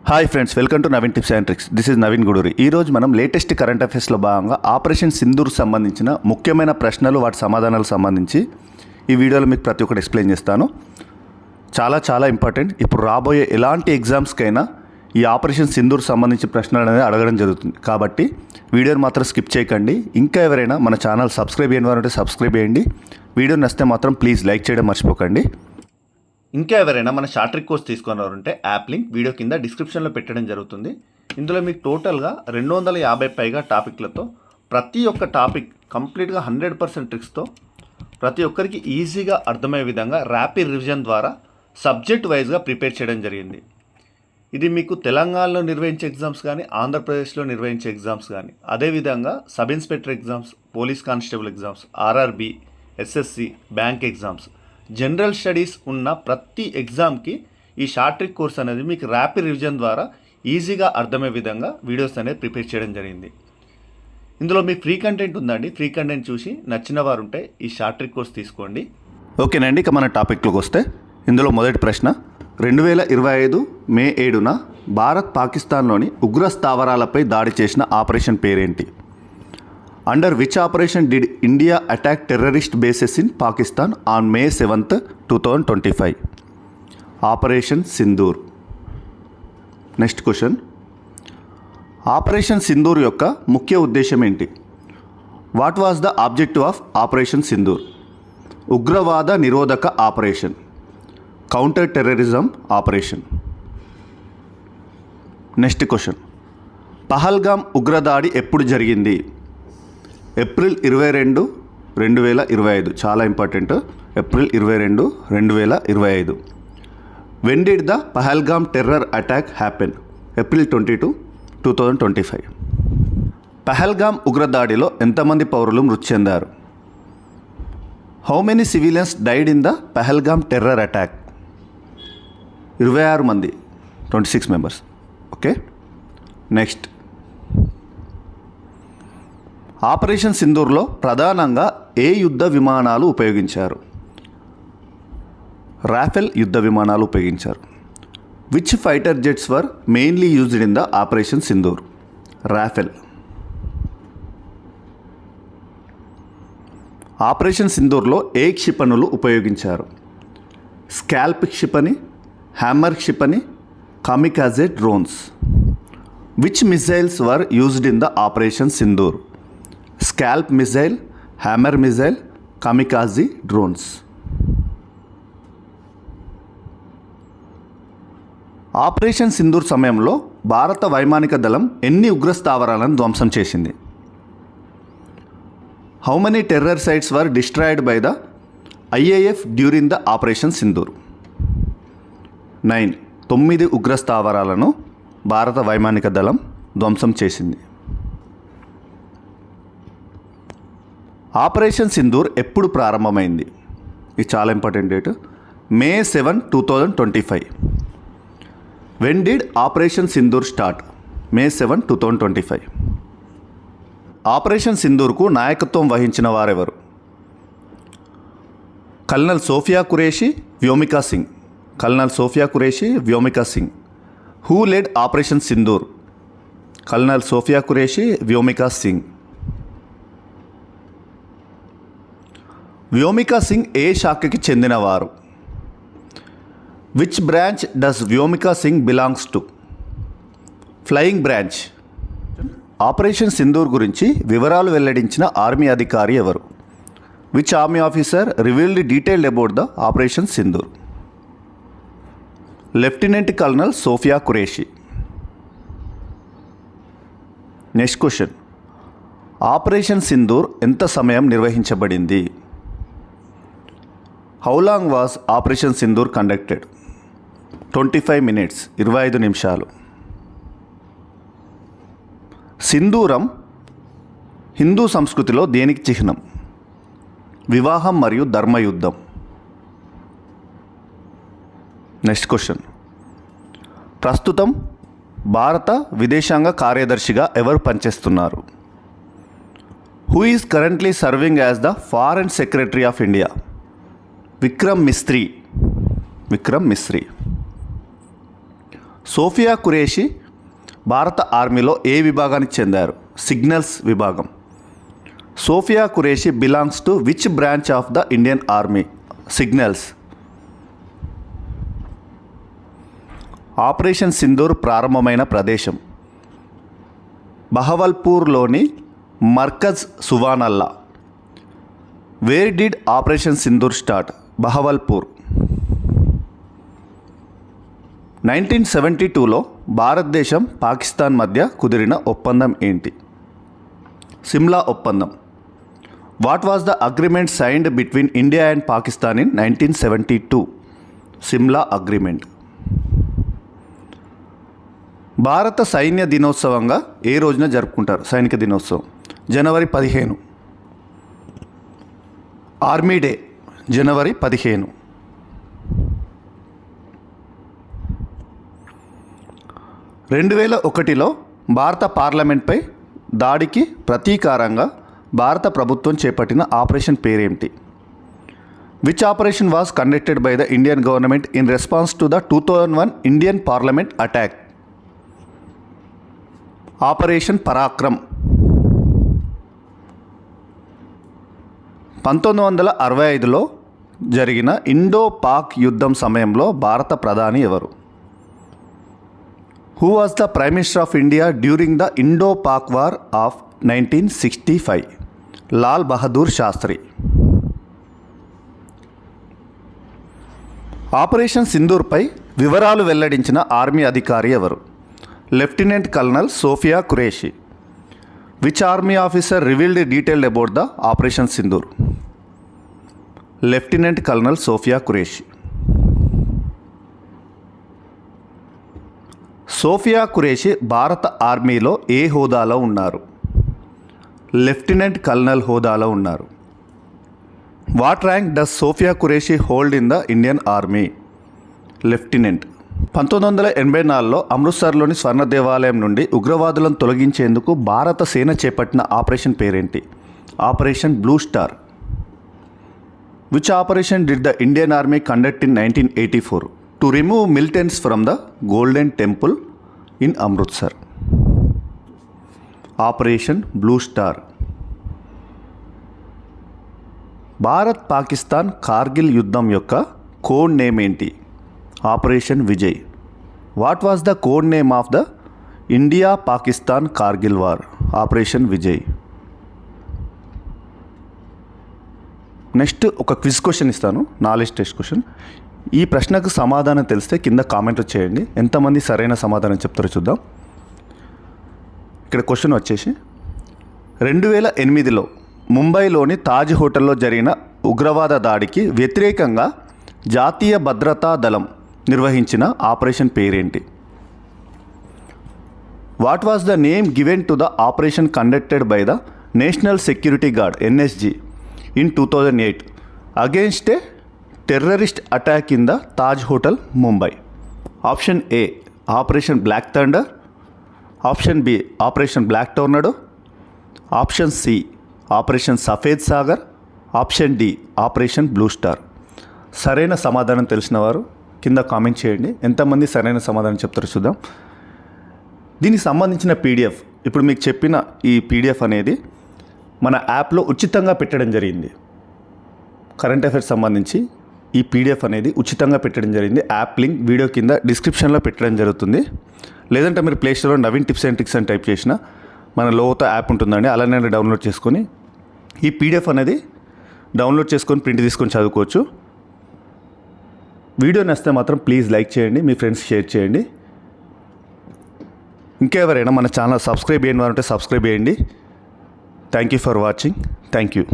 Hi friends, welcome to Naveen tips and tricks. This is Naveen Guduri. ఈరోజు మనం latest current అఫైర్స్లో భాగంగా operation Sindoor సంబంధించిన ముఖ్యమైన ప్రశ్నలు, వాటి సమాధానాలకు సంబంధించి ఈ వీడియోలో మీకు ప్రతి ఒక్కటి ఎక్స్ప్లెయిన్ చేస్తాను. చాలా ఇంపార్టెంట్. ఇప్పుడు రాబోయే ఎలాంటి ఎగ్జామ్స్కైనా ఈ ఆపరేషన్ సింధూర్ సంబంధించిన ప్రశ్నలు అనేది అడగడం జరుగుతుంది. కాబట్టి వీడియోని మాత్రం స్కిప్ చేయకండి. ఇంకా ఎవరైనా మన ఛానల్ సబ్స్క్రైబ్ చేయని వారు ఉంటే సబ్స్క్రైబ్ చేయండి. వీడియో నచ్చితే మాత్రం ప్లీజ్ లైక్ చేయడం మర్చిపోకండి. ఇంకా ఎవరైనా మన షార్ట్ ట్రిక్ కోర్స్ తీసుకున్నారంటే యాప్ లింక్ వీడియో కింద డిస్క్రిప్షన్లో పెట్టడం జరుగుతుంది. ఇందులో మీకు టోటల్గా 250 పైగా టాపిక్లతో ప్రతి ఒక్క టాపిక్ కంప్లీట్గా 100% ట్రిక్స్తో ప్రతి ఒక్కరికి ఈజీగా అర్థమయ్యే విధంగా ర్యాపిడ్ రివిజన్ ద్వారా సబ్జెక్ట్ వైజ్గా ప్రిపేర్ చేయడం జరిగింది. ఇది మీకు తెలంగాణలో నిర్వహించే ఎగ్జామ్స్ కానీ, ఆంధ్రప్రదేశ్లో నిర్వహించే ఎగ్జామ్స్ కానీ, అదేవిధంగా sub inspector exams, police constable exams, RRB, SSC, bank exams, general studies ఉన్న ప్రతి ఎగ్జామ్కి ఈ షార్ట్ ట్రిక్ కోర్స్ అనేది మీకు ర్యాపిడ్ రివిజన్ ద్వారా ఈజీగా అర్థమయ్యే విధంగా వీడియోస్ అనేది ప్రిపేర్ చేయడం జరిగింది. ఇందులో మీకు ఫ్రీ కంటెంట్ ఉందండి. ఫ్రీ కంటెంట్ చూసి నచ్చిన వారు ఉంటే ఈ షార్ట్ ట్రిక్ కోర్స్ తీసుకోండి. ఓకేనండి, ఇక మన టాపిక్లోకి వస్తే ఇందులో మొదటి ప్రశ్న, 2025 మే 7న భారత్ పాకిస్తాన్లోని ఉగ్ర స్థావరాలపై దాడి చేసిన ఆపరేషన్ పేరేంటి? Under which operation did India attack terrorist bases in Pakistan on May 7th, 2025? Operation Sindoor. Next question, operation Sindoor యొక్క ముఖ్య ఉద్దేశం ఏంటి? What was the objective of operation Sindoor? ఉగ్రవాద నిరోధక operation, counter terrorism operation. Next question, Pahalgam ఉగ్రదాడి ఎప్పుడు జరిగింది? ఏప్రిల్ 22, 2025. చాలా important. April 22, 2025. When did the Pahalgam terror attack happen? April 22, 2025. Pahalgam ఉగ్రదాడిలో ఎంతమంది పౌరులు మృతి చెందారు? How many civilians died in the Pahalgam terror attack? 26 మంది, 26 మెంబర్స్. ఓకే, నెక్స్ట్, ఆపరేషన్ సింధూర్లో ప్రధానంగా ఏ యుద్ధ విమానాలు ఉపయోగించారు? రాఫెల్ యుద్ధ విమానాలు ఉపయోగించారు. Which fighter jets were mainly used in the operation Sindoor? Rafale. Operation సింధూర్లో ఏ క్షిపణులు ఉపయోగించారు? స్కాల్ప్ క్షిపణి, హ్యామర్ క్షిపణి, kamikaze drones. Which missiles were used in the operation Sindoor? SCALP missile, Hammer missile, kamikaze drones. Operation Sindoor సమయంలో భారత వైమానిక దళం ఎన్ని ఉగ్ర స్థావరాలను ధ్వంసం చేసింది? How many terror sites were destroyed by the IAF during the operation Sindoor? 9 ఉగ్ర స్థావరాలను భారత వైమానిక దళం ధ్వంసం చేసింది. ఆపరేషన్ సింధూర్ ఎప్పుడు ప్రారంభమైంది? ఇది చాలా important date. May 7, 2025. When did operation Sindoor start? May 7, 2025. Operation సింధూర్కు నాయకత్వం వహించిన వారెవరు? Colonel Sofiya Qureshi, Vyomika Singh. Colonel Sofiya Qureshi, Vyomika Singh. Who led operation Sindoor? Colonel Sofiya Qureshi, Vyomika Singh. Vyomika Singh ఏ శాఖకి చెందినవారు? Which branch does Vyomika Singh belongs to? Flying branch. Operation Sindoor గురించి వివరాలు వెల్లడించిన ఆర్మీ అధికారి ఎవరు? Which army officer revealed detailed about the operation Sindoor? Lieutenant colonel Sofiya Qureshi. Next question, operation Sindoor ఎంత సమయం నిర్వహించబడింది? How long was operation Sindoor conducted? 25 minutes, 25 నిమిషాలు. సింధూరం హిందూ సంస్కృతిలో దేనికి చిహ్నం? వివాహం మరియు ధర్మయుద్ధం. నెక్స్ట్ క్వశ్చన్, ప్రస్తుతం భారత విదేశాంగ కార్యదర్శిగా ఎవరు పనిచేస్తున్నారు? Who is currently serving as the foreign secretary of India? Vikram Misri. Sofiya Qureshi భారత ఆర్మీలో ఏ విభాగానికి చెందారు? సిగ్నల్స్ విభాగం. Sofiya Qureshi belongs to which branch of the Indian army? Signals. Operation Sindoor ప్రారంభమైన ప్రదేశం? బహవల్పూర్లోని Markaz Subhanallah. Where did operation Sindoor start? Bahawalpur. 1972లో భారతదేశం పాకిస్తాన్ మధ్య కుదిరిన ఒప్పందం ఏంటి? సిమ్లా ఒప్పందం. What was the agreement signed between India and Pakistan in 1972? Shimla agreement. భారత సైన్య దినోత్సవంగా ఏ రోజున జరుపుకుంటారు? సైనిక దినోత్సవం జనవరి 15. ఆర్మీ డే జనవరి 15. 2001లో భారత పార్లమెంట్పై దాడికి ప్రతీకారంగా భారత ప్రభుత్వం చేపట్టిన ఆపరేషన్ పేరేమిటి? Which operation was conducted by the Indian government in response to the 2001 Indian parliament attack? Operation Parakram. 1965లో జరిగిన ఇండో పాక్ యుద్ధం సమయంలో భారత ప్రధాని ఎవరు? Who was the prime minister of India during the Indo Pak war of 1965? Lal Bahadur Shastri. Operation సింధూర్పై వివరాలు వెల్లడించిన ఆర్మీ అధికారి ఎవరు? Lieutenant colonel Sofiya Qureshi. Which army officer revealed detailed about the operation Sindoor? Lieutenant colonel Sofiya Qureshi. Sofiya Qureshi భారత ఆర్మీలో ఏ హోదాలో ఉన్నారు? లెఫ్టినెంట్ కల్నల్ హోదాలో ఉన్నారు. What rank does Sofiya Qureshi hold in the Indian army? Lieutenant. 1984లో అమృత్సర్లోని స్వర్ణ దేవాలయం నుండి ఉగ్రవాదులను తొలగించేందుకు భారత సేన చేపట్టిన ఆపరేషన్ పేరేంటి? Operation blue star. Which operation did the Indian army conduct in 1984 to remove militants from the golden temple in Amritsar? Operation blue star. Bharat Pakistan Kargil యుద్ధం యొక్క కోడ్ నేమ్ ఏంటి? Operation Vijay. What was the code name of the India Pakistan Kargil war? Operation Vijay. Next ఒక quiz question ఇస్తాను, knowledge test question. ఈ ప్రశ్నకు సమాధానం తెలిస్తే కింద కామెంట్లు చేయండి. ఎంతమంది సరైన సమాధానం చెప్తారో చూద్దాం. ఇక్కడ క్వశ్చన్ వచ్చేసి 2008లో ముంబైలోని తాజ్ హోటల్లో జరిగిన ఉగ్రవాద దాడికి వ్యతిరేకంగా జాతీయ భద్రతా దళం నిర్వహించిన ఆపరేషన్ పేరేంటి? What was the name given to the operation conducted by the national security guard NSG in 2008 against a terrorist attack in the Taj hotel Mumbai? Option A operation black thunder. Option B operation black tornado. Option C operation Safed Sagar. Option D operation blue star. సరైన సమాధానం తెలిసిన వారు కింద comment చేయండి. ఎంతమంది సరైన సమాధానం చెప్తారో చూద్దాం. దీనికి సంబంధించిన పీడిఎఫ్, ఇప్పుడు మీకు చెప్పిన ఈ పీడిఎఫ్ అనేది మన యాప్లో ఉచితంగా పెట్టడం జరిగింది. కరెంట్ అఫైర్స్ సంబంధించి ఈ పీడిఎఫ్ అనేది ఉచితంగా పెట్టడం జరిగింది. యాప్ లింక్ వీడియో కింద డిస్క్రిప్షన్లో పెట్టడం జరుగుతుంది. లేదంటే మీరు ప్లేస్టోర్లో నవీన్ టిప్స్ అండ్ ట్రిక్స్ అని టైప్ చేసిన మన లోగోతో యాప్ ఉంటుందండి, అలానే డౌన్లోడ్ చేసుకొని ఈ పీడిఎఫ్ అనేది డౌన్లోడ్ చేసుకొని ప్రింట్ తీసుకొని చదువుకోవచ్చు. వీడియో నచ్చితే మాత్రం ప్లీజ్ లైక్ చేయండి, మీ ఫ్రెండ్స్ షేర్ చేయండి. ఇంకెవరైనా మన ఛానల్ సబ్స్క్రైబ్ చేయని వారు ఉంటే సబ్స్క్రైబ్ చేయండి. Thank you for watching. Thank you.